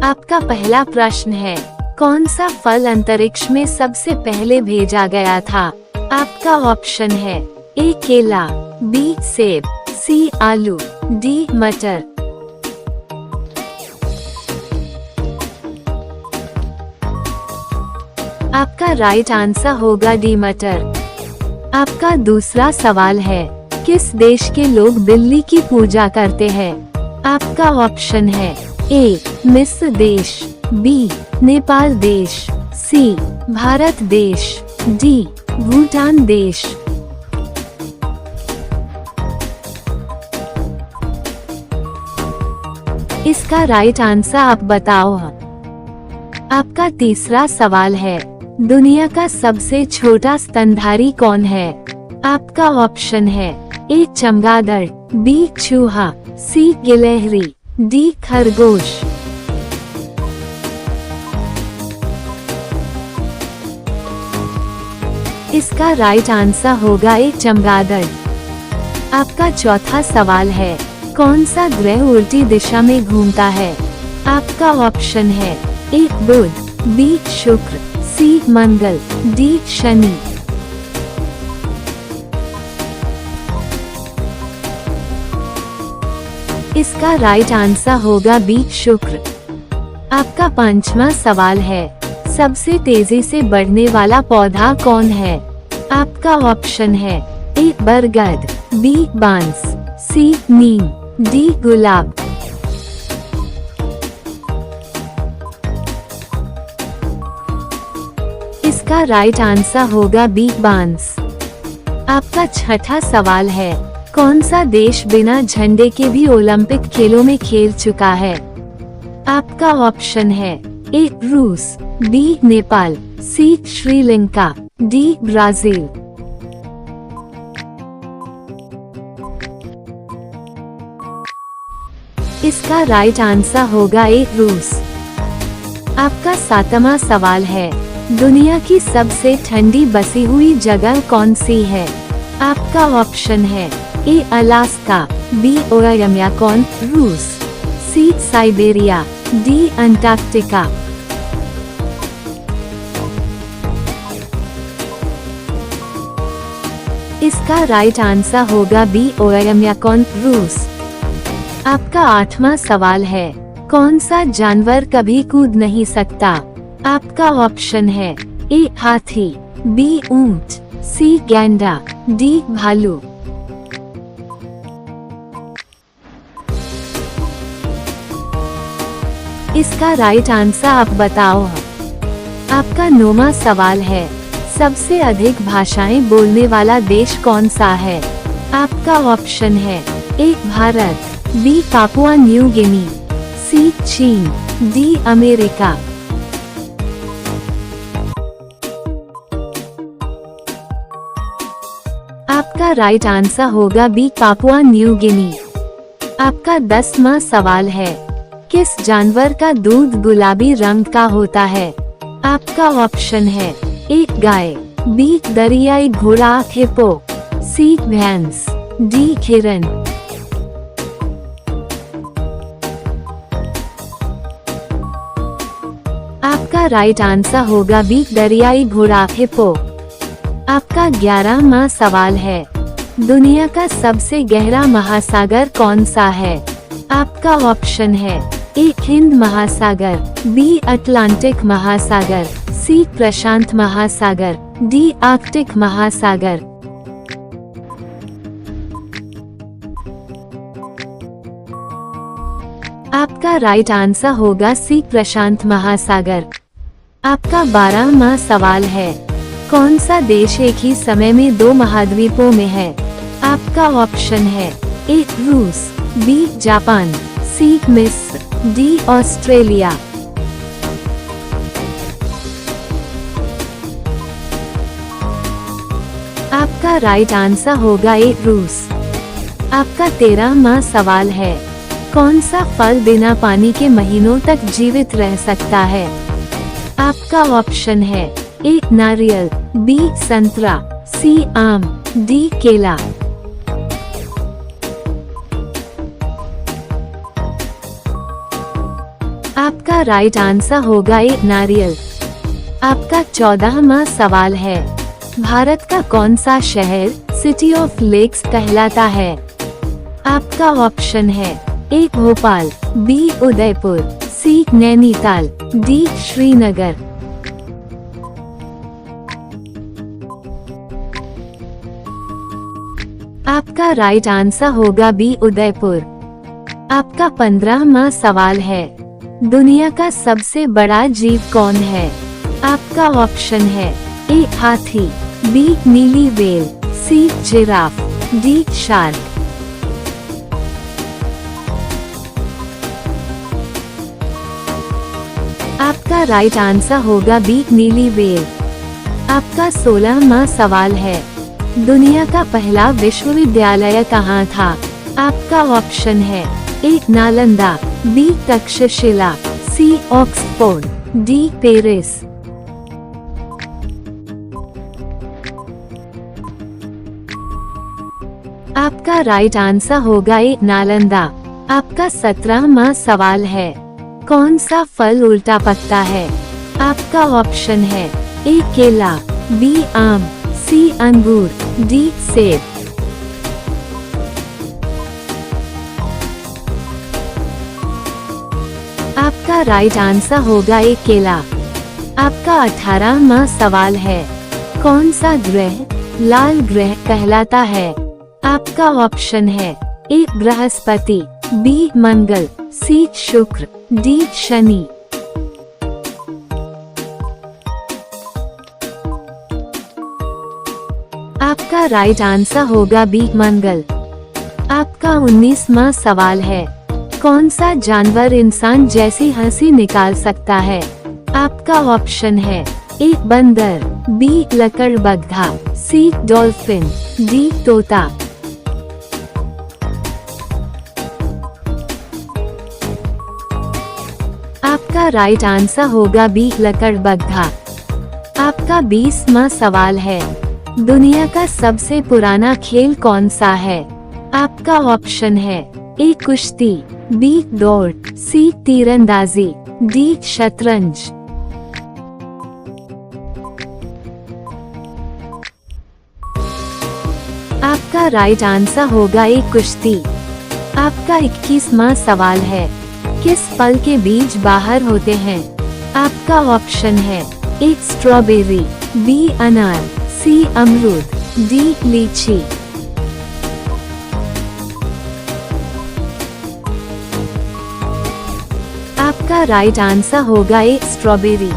आपका पहला प्रश्न है, कौन सा फल अंतरिक्ष में सबसे पहले भेजा गया था? आपका ऑप्शन है ए केला, बी सेब, सी आलू, डी मटर। आपका राइट आंसर होगा डी मटर। आपका दूसरा सवाल है, किस देश के लोग बिल्ली की पूजा करते हैं? आपका ऑप्शन है ए मिस्र देश, बी नेपाल देश, सी भारत देश, डी भूटान देश। इसका राइट आंसर आप बताओ। आपका तीसरा सवाल है, दुनिया का सबसे छोटा स्तनधारी कौन है? आपका ऑप्शन है ए चमगादड़, बी चूहा, सी गिलहरी, डी खरगोश। इसका राइट आंसर होगा ए चमगादड़। आपका चौथा सवाल है, कौन सा ग्रह उल्टी दिशा में घूमता है? आपका ऑप्शन है ए बुध, बी शुक्र, सी मंगल, डी शनि। इसका राइट आंसर होगा बी शुक्र। आपका पांचवा सवाल है, सबसे तेजी से बढ़ने वाला पौधा कौन है? आपका ऑप्शन है ए बरगद, बी बांस, सी नीम, डी गुलाब। इसका राइट आंसर होगा बी बांस। आपका छठा सवाल है, कौन सा देश बिना झंडे के भी ओलंपिक खेलों में खेल चुका है? आपका ऑप्शन है ए रूस, बी नेपाल, सी श्रीलंका, डी ब्राजील। इसका राइट आंसर होगा ए रूस। आपका सातवां सवाल है, दुनिया की सबसे ठंडी बसी हुई जगह कौन सी है? आपका ऑप्शन है ए अलास्का, बी ओयाम्याकॉन रूस, सी साइबेरिया, डी अंटार्कटिका। इसका राइट आंसर होगा बी ओयाम्याकॉन रूस। आपका आठवां सवाल है, कौन सा जानवर कभी कूद नहीं सकता? आपका ऑप्शन है ए हाथी, बी ऊंट, सी गैंडा, डी भालू। इसका राइट आंसर आप बताओ। आपका नौवां सवाल है, सबसे अधिक भाषाएं बोलने वाला देश कौन सा है? आपका ऑप्शन है A Bharat, B Papua New Guinea, C चीन, डी अमेरिका। आपका राइट आंसर होगा बी पापुआ न्यू गिनी। आपका 10वां सवाल है, किस जानवर का दूध गुलाबी रंग का होता है? आपका ऑप्शन है ए गाय, बी दरियाई घोड़ा हिप्पो, सी भैंस, डी हिरन। आपका राइट आंसर होगा बी दरियाई घोड़ा हिप्पो। आपका 11वां सवाल है, दुनिया का सबसे गहरा महासागर कौन सा है? आपका ऑप्शन है ए हिंद महासागर, बी अटलांटिक महासागर, सी प्रशांत महासागर, डी आर्कटिक महासागर। आपका राइट आंसर होगा सी प्रशांत महासागर। आपका 12वां सवाल है, कौन सा देश एक ही समय में 2 महाद्वीपों में है? आपका ऑप्शन है ए रूस, बी जापान, सी मिस्र, डी ऑस्ट्रेलिया। आपका राइट आंसर होगा ए रूस। आपका 13वां सवाल है, कौन सा फल बिना पानी के महीनों तक जीवित रह सकता है? आपका ऑप्शन है ए नारियल, बी संतरा, सी आम, डी केला। आपका राइट आंसर होगा ए नारियल। आपका 14वां सवाल है, भारत का कौन सा शहर सिटी ऑफ लेक्स कहलाता है? आपका ऑप्शन है ए भोपाल, बी उदयपुर, सी नैनीताल, डी श्रीनगर। आपका राइट आंसर होगा बी उदयपुर। आपका 15वां सवाल है, दुनिया का सबसे बड़ा जीव कौन है? आपका ऑप्शन है ए हाथी, बी नीली whale, C giraffe, D shark. आपका राइट आंसर होगा बी नीली व्हेल। आपका 16वां सवाल है, दुनिया का पहला विश्वविद्यालय कहाँ था? आपका ऑप्शन है ए नालंदा, बी तक्षशिला, सी ऑक्सफोर्ड, डी पेरिस। आपका राइट आंसर होगा ए नालंदा। आपका 17वां सवाल है, कौन सा फल उल्टा पकता है? आपका ऑप्शन है ए केला, बी आम, सी अंगूर, डी सेब। आपका राइट आंसर होगा ए केला। आपका 18वां सवाल है, कौन सा ग्रह लाल ग्रह कहलाता है? आपका ऑप्शन है ए बृहस्पति, बी मंगल, सी शुक्र, डी शनि। आपका राइट आंसर होगा बी मंगल। आपका 19वां सवाल है, कौन सा जानवर इंसान जैसी हंसी निकाल सकता है? आपका ऑप्शन है ए बंदर, बी लकड़बग्घा, सी डॉल्फिन, डी तोता। आपका राइट आंसर होगा बी लकड़बग्घा। आपका 20वां सवाल है, दुनिया का सबसे पुराना खेल कौन सा है? आपका ऑप्शन है ए कुश्ती, बी दौड़, सी तीरंदाजी, डी शतरंज। आपका राइट आंसर होगा ए कुश्ती। आपका 21वां सवाल है, किस फल के बीज बाहर होते हैं? आपका ऑप्शन है ए स्ट्रॉबेरी, बी अनार, सी अमरूद, डी लीची। आपका राइट आंसर होगा ए स्ट्रॉबेरी।